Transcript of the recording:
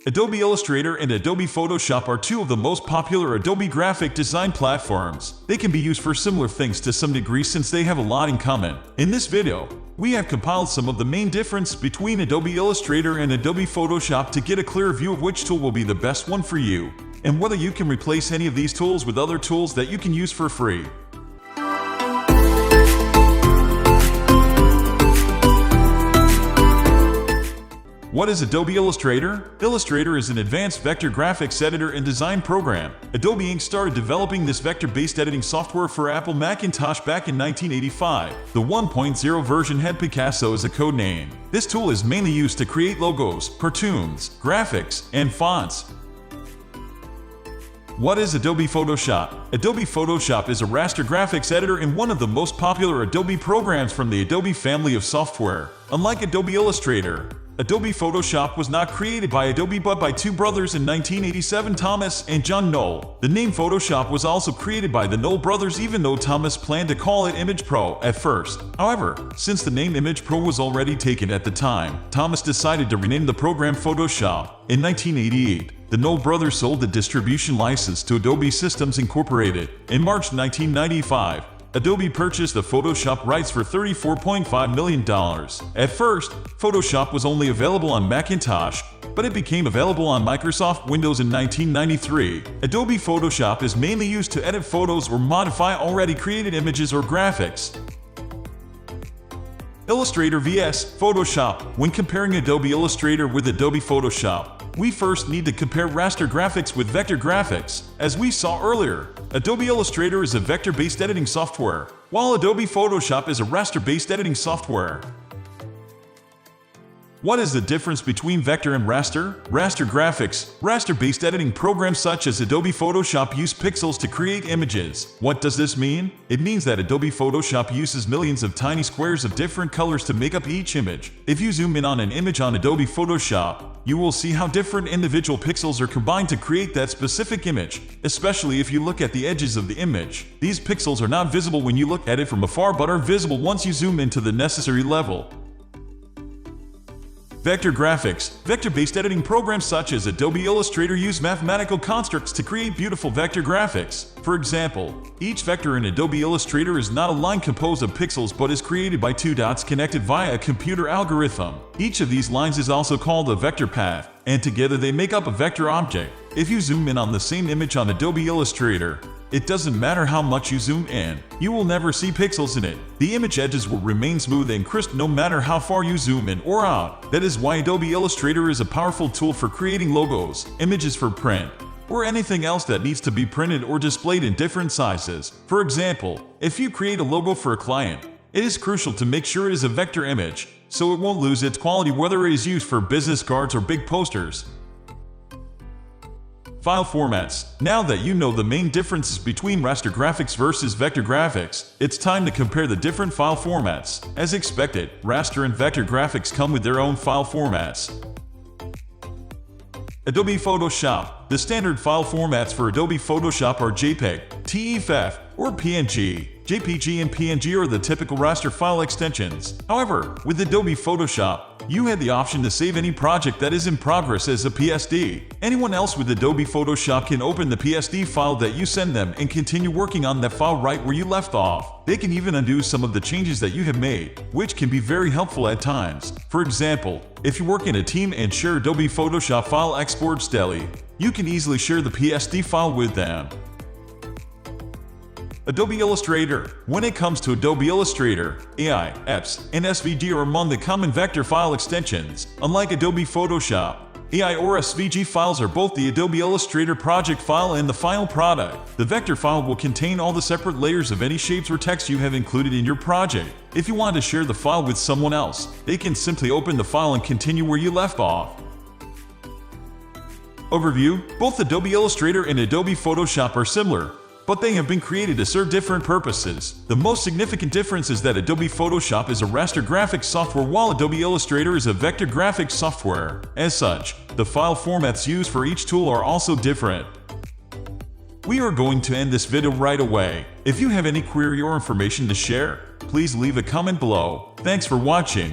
Adobe Illustrator and Adobe Photoshop are two of the most popular Adobe graphic design platforms. They can be used for similar things to some degree since they have a lot in common. In this video, we have compiled some of the main difference between Adobe Illustrator and Adobe Photoshop to get a clear view of which tool will be the best one for you, and whether you can replace any of these tools with other tools that you can use for free. What is Adobe Illustrator? Illustrator is an advanced vector graphics editor and design program. Adobe Inc. started developing this vector-based editing software for Apple Macintosh back in 1985. The 1.0 version had Picasso as a code name. This tool is mainly used to create logos, cartoons, graphics, and fonts. What is Adobe Photoshop? Adobe Photoshop is a raster graphics editor and one of the most popular Adobe programs from the Adobe family of software. Unlike Adobe Illustrator, Adobe Photoshop was not created by Adobe but by two brothers in 1987, Thomas and John Knoll. The name Photoshop was also created by the Knoll brothers, even though Thomas planned to call it Image Pro at first. However, since the name Image Pro was already taken at the time, Thomas decided to rename the program Photoshop. In 1988, the Knoll brothers sold the distribution license to Adobe Systems Incorporated. In March 1995, Adobe purchased the Photoshop rights for $34.5 million. At first, Photoshop was only available on Macintosh, but it became available on Microsoft Windows in 1993. Adobe Photoshop is mainly used to edit photos or modify already created images or graphics. Illustrator vs. Photoshop. When comparing Adobe Illustrator with Adobe Photoshop, we first need to compare raster graphics with vector graphics. As we saw earlier, Adobe Illustrator is a vector-based editing software, while Adobe Photoshop is a raster-based editing software. What is the difference between vector and raster? Raster graphics, raster-based editing programs such as Adobe Photoshop use pixels to create images. What does this mean? It means that Adobe Photoshop uses millions of tiny squares of different colors to make up each image. If you zoom in on an image on Adobe Photoshop, you will see how different individual pixels are combined to create that specific image, especially if you look at the edges of the image. These pixels are not visible when you look at it from afar but are visible once you zoom in to the necessary level. Vector graphics. Vector-based editing programs such as Adobe Illustrator use mathematical constructs to create beautiful vector graphics. For example, each vector in Adobe Illustrator is not a line composed of pixels but is created by two dots connected via a computer algorithm. Each of these lines is also called a vector path, and together they make up a vector object. If you zoom in on the same image on Adobe Illustrator, it doesn't matter how much you zoom in, you will never see pixels in it. The image edges will remain smooth and crisp no matter how far you zoom in or out. That is why Adobe Illustrator is a powerful tool for creating logos, images for print, or anything else that needs to be printed or displayed in different sizes. For example, if you create a logo for a client, it is crucial to make sure it is a vector image, so it won't lose its quality whether it is used for business cards or big posters. File formats. Now that you know the main differences between raster graphics versus vector graphics, it's time to compare the different file formats. As expected, raster and vector graphics come with their own file formats. Adobe Photoshop. The standard file formats for Adobe Photoshop are JPEG, TEFF, or PNG. JPG and PNG are the typical raster file extensions. However, with Adobe Photoshop, you had the option to save any project that is in progress as a PSD. Anyone else with Adobe Photoshop can open the PSD file that you send them and continue working on that file right where you left off. They can even undo some of the changes that you have made, which can be very helpful at times. For example, if you work in a team and share Adobe Photoshop file exports daily, you can easily share the PSD file with them. Adobe Illustrator. When it comes to Adobe Illustrator, AI, EPS, and SVG are among the common vector file extensions. Unlike Adobe Photoshop, AI or SVG files are both the Adobe Illustrator project file and the final product. The vector file will contain all the separate layers of any shapes or text you have included in your project. If you want to share the file with someone else, they can simply open the file and continue where you left off. Overview. Both Adobe Illustrator and Adobe Photoshop are similar, but they have been created to serve different purposes. The most significant difference is that Adobe Photoshop is a raster graphics software while Adobe Illustrator is a vector graphics software. As such, the file formats used for each tool are also different. We are going to end this video right away. If you have any query or information to share, please leave a comment below. Thanks for watching.